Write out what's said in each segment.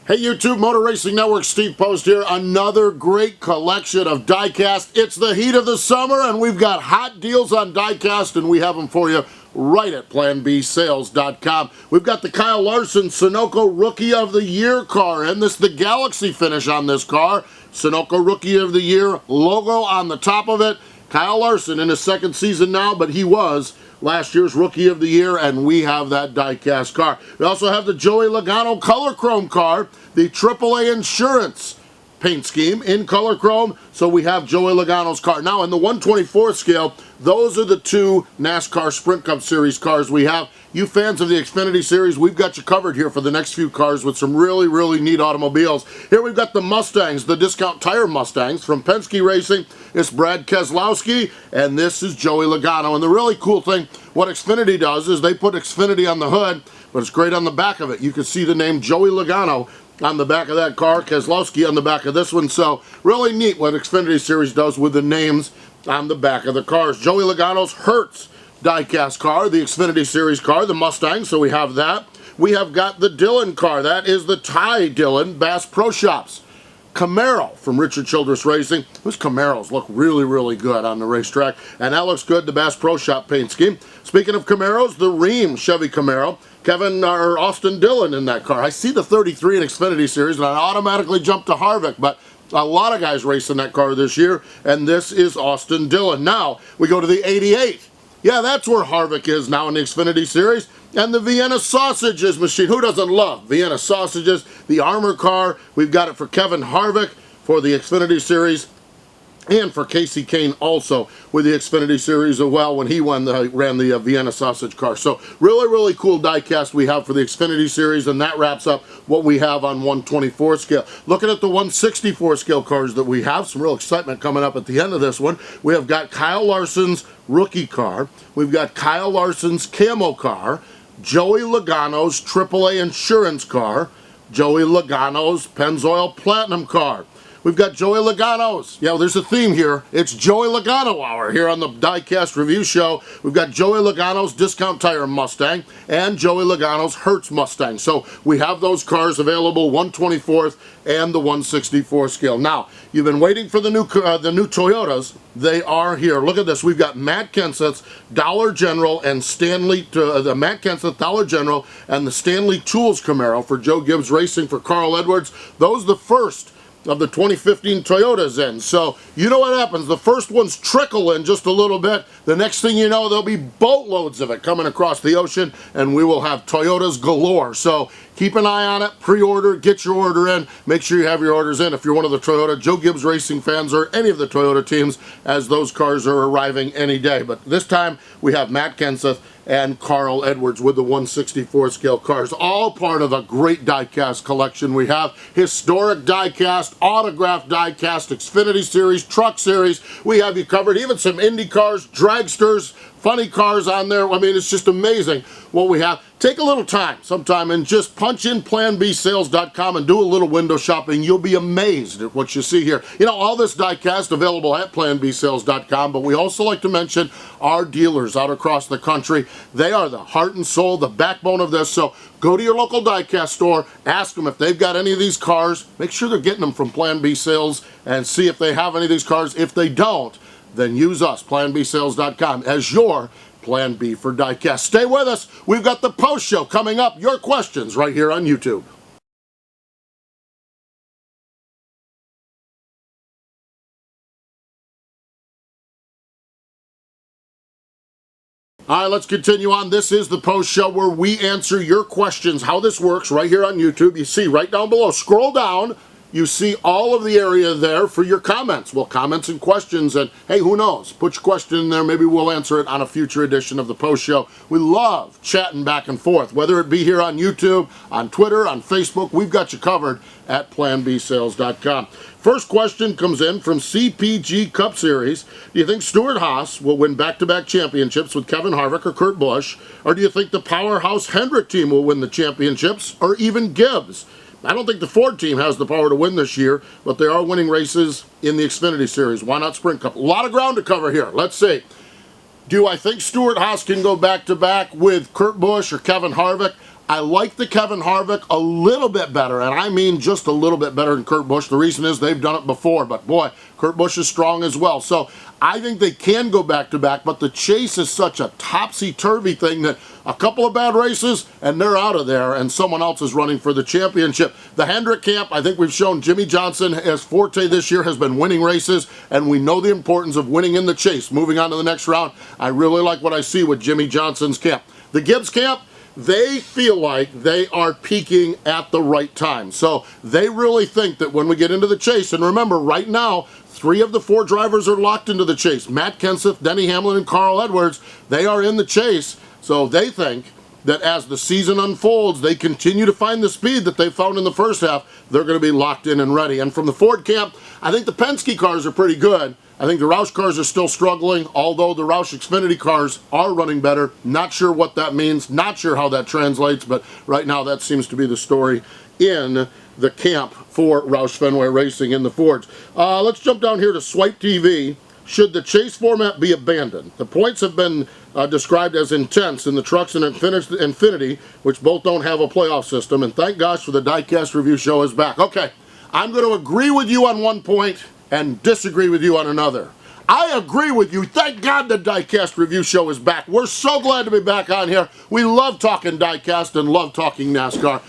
Hey YouTube, Motor Racing Network, Steve Post here. Another great collection of diecast. It's the heat of the summer and we've got hot deals on diecast and we have them for you right at planbsales.com. We've got the Kyle Larson Sunoco Rookie of the Year car, and this is the Galaxy finish on this car. Sunoco Rookie of the Year logo on the top of it. Kyle Larson in his second season now, but he was last year's Rookie of the Year, and we have that diecast car. We also have the Joey Logano Color Chrome car, the AAA Insurance paint scheme in color chrome, so we have Joey Logano's car. Now, in the 1/24 scale, those are the two NASCAR Sprint Cup Series cars we have. You fans of the Xfinity Series, we've got you covered here for the next few cars with some really, really neat automobiles. Here we've got the Mustangs, the Discount Tire Mustangs from Penske Racing. It's Brad Keselowski, and this is Joey Logano. And the really cool thing, what Xfinity does is they put Xfinity on the hood, but it's great on the back of it. You can see the name Joey Logano on the back of that car, Keselowski on the back of this one. So really neat what Xfinity Series does with the names on the back of the cars. Joey Logano's Hertz diecast car, the Xfinity Series car, the Mustang, so we have that. We have got the Dillon car. That is the Ty Dillon Bass Pro Shops Camaro from Richard Childress Racing. Those Camaros look really, really good on the racetrack, and that looks good, the Bass Pro Shop paint scheme. Speaking of Camaros, the Rheem Chevy Camaro. Austin Dillon in that car. I see the 33 in Xfinity Series, and I automatically jump to Harvick, but a lot of guys racing that car this year, and this is Austin Dillon. Now, we go to the 88. Yeah, that's where Harvick is now in the Xfinity Series. And the Vienna Sausages machine. Who doesn't love Vienna Sausages? The Armor car. We've got it for Kevin Harvick for the Xfinity Series. And for Casey Kane also with the Xfinity Series as well when he ran the Vienna Sausage car. So really, really cool diecast we have for the Xfinity Series, and that wraps up what we have on 1/24 scale. Looking at the 1/64 scale cars that we have, some real excitement coming up at the end of this one. We have got Kyle Larson's rookie car. We've got Kyle Larson's camo car, Joey Logano's AAA insurance car, Joey Logano's Pennzoil Platinum car. We've got Joey Logano's. Yeah, well, there's a theme here. It's Joey Logano hour here on the Diecast Review Show. We've got Joey Logano's Discount Tire Mustang and Joey Logano's Hertz Mustang. So we have those cars available, 1/24th and the 1/64 scale. Now, you've been waiting for the new Toyotas. They are here. Look at this. We've got Matt Kenseth's Dollar General and Stanley, the Matt Kenseth Dollar General and the Stanley Tools Camaro for Joe Gibbs Racing for Carl Edwards. Those are the first of the 2015 Toyotas in. So you know what happens. The first ones trickle in just a little bit. The next thing you know, there'll be boatloads of it coming across the ocean, and we will have Toyotas galore. So keep an eye on it. Pre-order. Get your order in. Make sure you have your orders in if you're one of the Toyota Joe Gibbs Racing fans or any of the Toyota teams, as those cars are arriving any day. But this time we have Matt Kenseth and Carl Edwards with the 1/64 scale cars, all part of a great diecast collection we have. Historic diecast, autographed diecast, Xfinity Series, Truck Series. We have you covered. Even some Indy cars, dragsters, funny cars on there. I mean, it's just amazing what we have. Take a little time sometime and just punch in planbsales.com and do a little window shopping. You'll be amazed at what you see here. You know, all this diecast available at planbsales.com, but we also like to mention our dealers out across the country. They are the heart and soul, the backbone of this. So go to your local diecast store, ask them if they've got any of these cars. Make sure they're getting them from Plan B Sales and see if they have any of these cars. If they don't, then use us, planbsales.com, as your Plan B for diecast. Stay with us. We've got the post show coming up. Your questions right here on YouTube. All right, let's continue on. This is the post show where we answer your questions. How this works right here on YouTube. You see right down below. Scroll down. You see all of the area there for your comments. Well, comments and questions, and hey, who knows? Put your question in there. Maybe we'll answer it on a future edition of the post show. We love chatting back and forth, whether it be here on YouTube, on Twitter, on Facebook. We've got you covered at planbsales.com. First question comes in from CPG Cup Series. Do you think Stewart Haas will win back-to-back championships with Kevin Harvick or Kurt Busch? Or do you think the powerhouse Hendrick team will win the championships, or even Gibbs? I don't think the Ford team has the power to win this year, but they are winning races in the Xfinity Series. Why not Sprint Cup? A lot of ground to cover here. Let's see. Do I think Stewart Haas can go back-to-back with Kurt Busch or Kevin Harvick? I like the Kevin Harvick a little bit better, and I mean just a little bit better than Kurt Busch. The reason is they've done it before, but boy, Kurt Busch is strong as well. So I think they can go back-to-back, but the chase is such a topsy-turvy thing that a couple of bad races, and they're out of there, and someone else is running for the championship. The Hendrick camp, I think we've shown Jimmy Johnson, as forte this year, has been winning races, and we know the importance of winning in the chase. Moving on to the next round, I really like what I see with Jimmy Johnson's camp. The Gibbs camp, they feel like they are peaking at the right time. So they really think that when we get into the chase, and remember, right now, 3 of the 4 drivers are locked into the chase. Matt Kenseth, Denny Hamlin, and Carl Edwards, they are in the chase. So they think that as the season unfolds, they continue to find the speed that they found in the first half, they're going to be locked in and ready. And from the Ford camp, I think the Penske cars are pretty good. I think the Roush cars are still struggling, although the Roush Xfinity cars are running better. Not sure what that means, not sure how that translates, but right now that seems to be the story in the camp for Roush Fenway Racing in the Fords. Let's jump down here to Swipe TV. Should the chase format be abandoned? The points have been described as intense in the trucks and Infinity, which both don't have a playoff system, and thank gosh for the Diecast review show is back. Okay, I'm going to agree with you on one point and disagree with you on another. I agree with you. Thank God the Diecast review show is back. We're so glad to be back on here. We love talking Diecast and love talking NASCAR.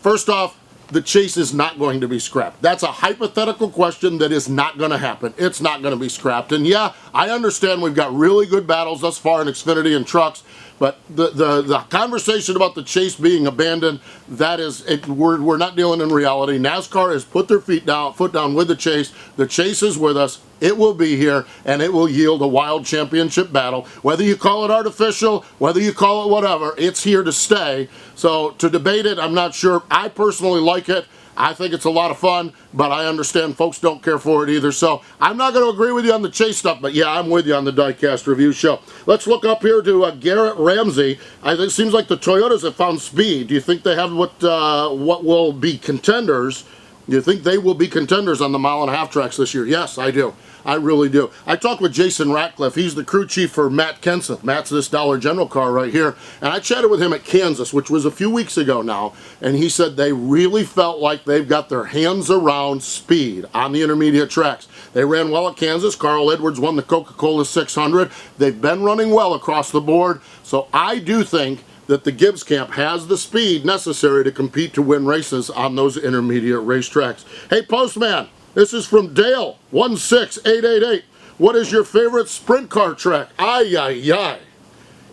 First off, the chase is not going to be scrapped. That's a hypothetical question that is not going to happen. It's not going to be scrapped. And yeah, I understand we've got really good battles thus far in Xfinity and trucks, but the conversation about the chase being abandoned, that is, we're not dealing in reality. NASCAR has put their foot down with the chase. The chase is with us. It will be here, and it will yield a wild championship battle. Whether you call it artificial, whether you call it whatever, it's here to stay. So to debate it, I'm not sure. I personally like it. I think it's a lot of fun, but I understand folks don't care for it either. So I'm not going to agree with you on the chase stuff, but yeah, I'm with you on the Diecast review show. Let's look up here to Garrett Ramsey. It seems like the Toyotas have found speed. Do you think they have what will be contenders? Do you think they will be contenders on the mile-and-a-half tracks this year? Yes, I do. I really do. I talked with Jason Ratcliffe. He's the crew chief for Matt Kenseth. Matt's this Dollar General car right here. And I chatted with him at Kansas, which was a few weeks ago now. And he said they really felt like they've got their hands around speed on the intermediate tracks. They ran well at Kansas. Carl Edwards won the Coca-Cola 600. They've been running well across the board. So I do think that the Gibbs camp has the speed necessary to compete to win races on those intermediate racetracks. Hey, Postman, this is from Dale, 16888. What is your favorite sprint car track? Ay, ay, ay.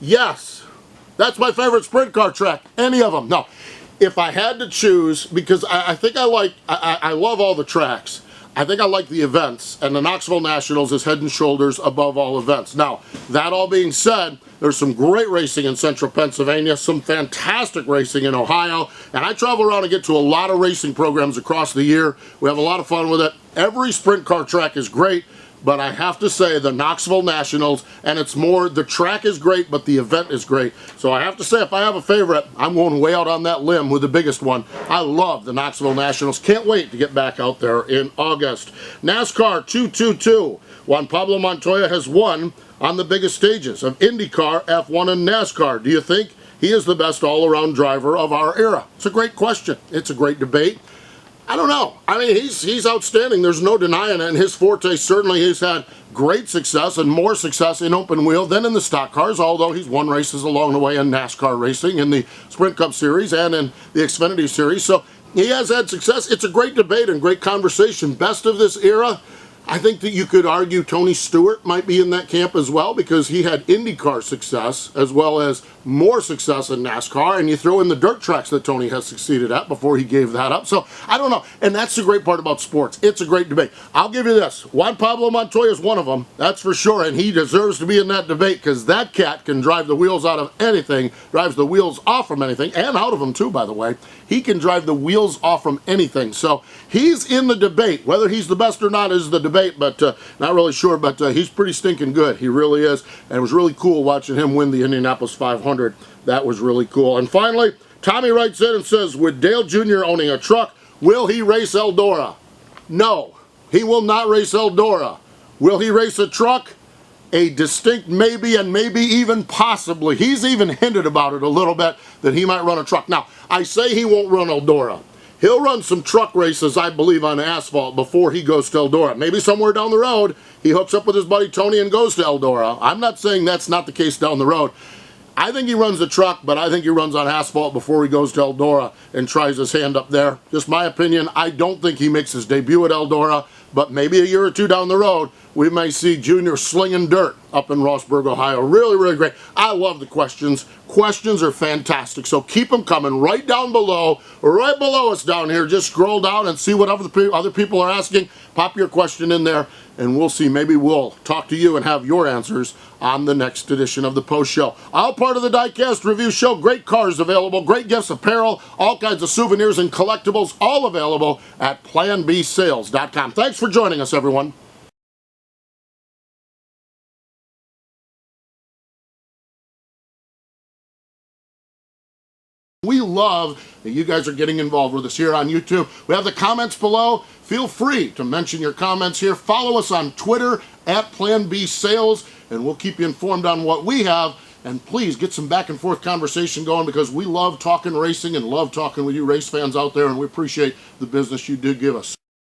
Yes, that's my favorite sprint car track. Any of them. No, if I had to choose, because I think I love all the tracks. I think I like the events, and the Knoxville Nationals is head and shoulders above all events. Now, that all being said, there's some great racing in central Pennsylvania, some fantastic racing in Ohio, and I travel around and get to a lot of racing programs across the year. We have a lot of fun with it. Every sprint car track is great, but I have to say the Knoxville Nationals, and it's more, the track is great, but the event is great. So I have to say, if I have a favorite, I'm going way out on that limb with the biggest one. I love the Knoxville Nationals. Can't wait to get back out there in August. NASCAR 222. Juan Pablo Montoya has won on the biggest stages of IndyCar, F1, and NASCAR. Do you think he is the best all-around driver of our era? It's a great question. It's a great debate. I don't know. I mean, he's outstanding. There's no denying it. And his forte, certainly he's had great success and more success in open wheel than in the stock cars, although he's won races along the way in NASCAR racing, in the Sprint Cup Series and in the Xfinity Series. So he has had success. It's a great debate and great conversation. Best of this era, I think that you could argue Tony Stewart might be in that camp as well, because he had IndyCar success as well as more success in NASCAR, and you throw in the dirt tracks that Tony has succeeded at before he gave that up. So I don't know, and that's the great part about sports. It's a great debate. I'll give you this. Juan Pablo Montoya is one of them, that's for sure, and he deserves to be in that debate, because that cat can drive the wheels out of anything, drives the wheels off from anything, and out of them too, by the way. He can drive the wheels off from anything. So he's in the debate. Whether he's the best or not is the debate, but not really sure, but he's pretty stinking good. He really is, and it was really cool watching him win the Indianapolis 500. That was really cool. And finally, Tommy writes in and says, with Dale Jr. owning a truck, will he race Eldora? No, he will not race Eldora. Will he race a truck? a distinct maybe and maybe even possibly. He's even hinted about it a little bit that he might run a truck. Now, I say he won't run Eldora. He'll run some truck races, I believe, on asphalt before he goes to Eldora. Maybe somewhere down the road, he hooks up with his buddy Tony and goes to Eldora. I'm not saying that's not the case down the road. I think he runs the truck, but I think he runs on asphalt before he goes to Eldora and tries his hand up there. Just my opinion. I don't think he makes his debut at Eldora, but maybe a year or two down the road, we may see Junior slinging dirt up in Rossburg, Ohio. Really, really great. I love the questions. Questions are fantastic, so keep them coming right down below, right below us down here. Just scroll down and see what other people are asking. Pop your question in there, and we'll see. Maybe we'll talk to you and have your answers on the next edition of the Post Show. All part of the Diecast Review Show. Great cars available, great gifts, apparel, all kinds of souvenirs and collectibles, all available at planbsales.com. Thanks for joining us, everyone. We love that you guys are getting involved with us here on YouTube. We have the comments below. Feel free to mention your comments here. Follow us on Twitter at Plan B Sales, and we'll keep you informed on what we have. And please get some back and forth conversation going, because we love talking racing and love talking with you race fans out there, and we appreciate the business you do give us.